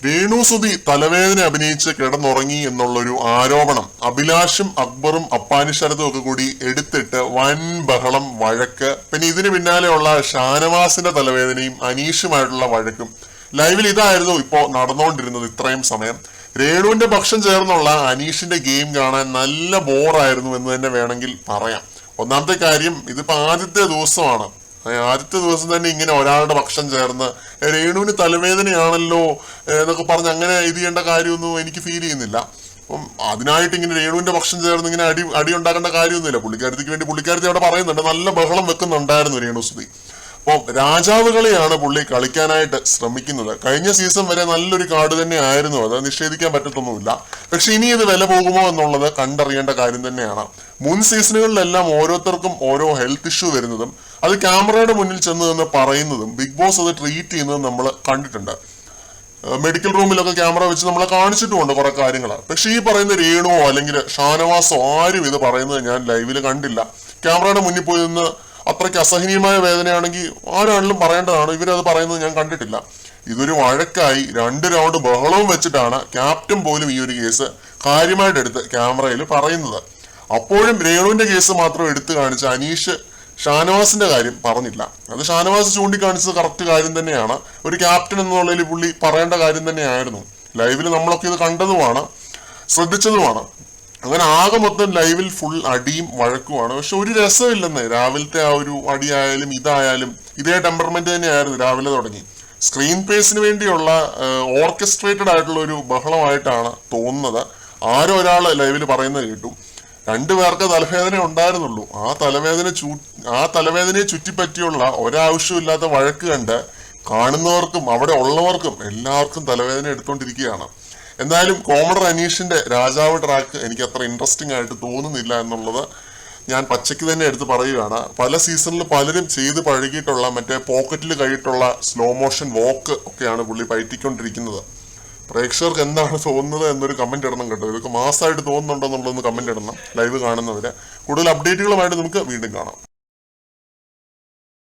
രേണുസുതി തലവേദന അഭിനയിച്ച് കിടന്നുറങ്ങി എന്നുള്ളൊരു ആരോപണം അഭിലാഷും അക്ബറും അപ്പാനി ശരതും ഒക്കെ കൂടി എടുത്തിട്ട് വൻ ബഹളം വഴക്ക്. പിന്നെ ഇതിന് പിന്നാലെയുള്ള ഷാനവാസിന്റെ തലവേദനയും അനീഷുമായിട്ടുള്ള വഴക്കും. ലൈവിൽ ഇതായിരുന്നു ഇപ്പോ നടന്നുകൊണ്ടിരുന്നത് ഇത്രയും സമയം. രേണുവിന്റെ പക്ഷം ചേർന്നുള്ള അനീഷിന്റെ ഗെയിം കാണാൻ നല്ല ബോറായിരുന്നു എന്ന് തന്നെ വേണമെങ്കിൽ പറയാം. ഒന്നാമത്തെ കാര്യം, ഇതിപ്പോ ആദ്യത്തെ ദിവസമാണ്. ആദ്യത്തെ ദിവസം തന്നെ ഇങ്ങനെ ഒരാളുടെ പക്ഷം ചേർന്ന് രേണുവിന് തലവേദനയാണല്ലോ എന്നൊക്കെ പറഞ്ഞ് അങ്ങനെ ഇത് ചെയ്യേണ്ട കാര്യമൊന്നും എനിക്ക് ഫീൽ ചെയ്യുന്നില്ല. അപ്പം അതിനായിട്ട് ഇങ്ങനെ രേണുവിന്റെ പക്ഷം ചേർന്ന് ഇങ്ങനെ അടി ഉണ്ടാക്കേണ്ട കാര്യമൊന്നുമില്ല. പുള്ളിക്കാരത്തിക്ക് വേണ്ടി പുള്ളിക്കാരത്തി അവിടെ പറയുന്നുണ്ട്, നല്ല ബഹളം വെക്കുന്നുണ്ടായിരുന്നു രേണുസുതി. അപ്പം രാജാവുകളെയാണ് പുള്ളി കളിക്കാനായിട്ട് ശ്രമിക്കുന്നത്. കഴിഞ്ഞ സീസൺ വരെ നല്ലൊരു കാർഡ് തന്നെ ആയിരുന്നു, അത് നിഷേധിക്കാൻ പറ്റത്തൊന്നുമില്ല. പക്ഷെ ഇനി ഇത് വില പോകുമോ എന്നുള്ളത് കണ്ടറിയേണ്ട കാര്യം തന്നെയാണ്. മുൻ സീസണുകളിലെല്ലാം ഓരോരുത്തർക്കും ഓരോ ഹെൽത്ത് ഇഷ്യൂ വരുന്നതും അത് ക്യാമറയുടെ മുന്നിൽ ചെന്ന് നിന്ന് പറയുന്നതും ബിഗ് ബോസ് അത് ട്രീറ്റ് ചെയ്യുന്നതും നമ്മൾ കണ്ടിട്ടുണ്ട്. മെഡിക്കൽ റൂമിലൊക്കെ ക്യാമറ വെച്ച് നമ്മളെ കാണിച്ചിട്ടുമുണ്ട് കുറെ കാര്യങ്ങൾ. പക്ഷെ ഈ പറയുന്ന രേണുവോ അല്ലെങ്കിൽ ഷാനവാസോ ആരും ഇത് പറയുന്നത് ഞാൻ ലൈവിൽ കണ്ടില്ല. ക്യാമറയുടെ മുന്നിൽ പോയി നിന്ന് അത്രയ്ക്ക് അസഹനീയമായ വേദനയാണെങ്കിൽ ആരാണെങ്കിലും പറയേണ്ടതാണ്. ഇവരത് പറയുന്നത് ഞാൻ കണ്ടിട്ടില്ല. ഇതൊരു വഴക്കായി 2 റൗണ്ട് ബഹളവും വെച്ചിട്ടാണ് ക്യാപ്റ്റൻ പോലും ഈ ഒരു കേസ് കാര്യമായിട്ട് എടുത്ത് ക്യാമറയിൽ പറയുന്നത്. അപ്പോഴും രേണുവിന്റെ കേസ് മാത്രം എടുത്തു കാണിച്ച അനീഷ് ഷാനവാസിന്റെ കാര്യം പറഞ്ഞില്ല. അത് ഷാനവാസ് ചൂണ്ടിക്കാണിച്ചത് കറക്റ്റ് കാര്യം തന്നെയാണ്. ഒരു ക്യാപ്റ്റൻ എന്നുള്ളതിൽ പുള്ളി പറയേണ്ട കാര്യം തന്നെയായിരുന്നു. ലൈവിൽ നമ്മളൊക്കെ ഇത് കണ്ടതുമാണ്, ശ്രദ്ധിച്ചതുമാണ്. അങ്ങനെ ആകെ മൊത്തം ലൈവിൽ ഫുൾ അടിയും വഴക്കുമാണ്. പക്ഷെ ഒരു രസമില്ലെന്നേ. രാവിലത്തെ ആ ഒരു അടിയായാലും ഇതായാലും ഇതേ ടെമ്പർമെന്റ് തന്നെയായിരുന്നു രാവിലെ തുടങ്ങി. സ്ക്രീൻ പേസിന് വേണ്ടിയുള്ള ഓർക്കസ്ട്രേറ്റഡ് ആയിട്ടുള്ള ഒരു ബഹളമായിട്ടാണ് തോന്നുന്നത്. ആരോ ഒരാൾ ലൈവിൽ പറയുന്നത് കേട്ടു, 2 പേർക്ക് തലവേദന ഉണ്ടായിരുന്നുള്ളൂ. ആ തലവേദനയെ ചുറ്റിപ്പറ്റിയുള്ള ഒരാവശ്യമില്ലാത്ത വഴക്ക് കണ്ട് കാണുന്നവർക്കും അവിടെ ഉള്ളവർക്കും എല്ലാവർക്കും തലവേദന എടുത്തുകൊണ്ടിരിക്കുകയാണ്. എന്തായാലും കോമഡർ അനീഷിന്റെ രാജാവ് ട്രാക്ക് എനിക്ക് അത്ര ഇൻട്രസ്റ്റിംഗ് ആയിട്ട് തോന്നുന്നില്ല എന്നുള്ളത് ഞാൻ പച്ചയ്ക്ക് തന്നെ എടുത്ത് പറയുകയാണ്. പല സീസണിൽ പലരും ചെയ്ത് പഴകിയിട്ടുള്ള മറ്റേ പോക്കറ്റിൽ കൈയിട്ടുള്ള സ്ലോ മോഷൻ വോക്ക് ഒക്കെയാണ് പുള്ളി പയറ്റിക്കൊണ്ടിരിക്കുന്നത്. പ്രേക്ഷകർക്ക് എന്താണ് തോന്നുന്നത് എന്നൊരു കമന്റ് ഇടണം കേട്ടോ. ഇതൊക്കെ മാസമായിട്ട് തോന്നുന്നുണ്ടോ എന്നുള്ളതൊന്ന് കമന്റ് ഇടണം ലൈവ് കാണുന്നവരെ. കൂടുതൽ അപ്ഡേറ്റുകളുമായിട്ട് നമുക്ക് വീണ്ടും കാണാം.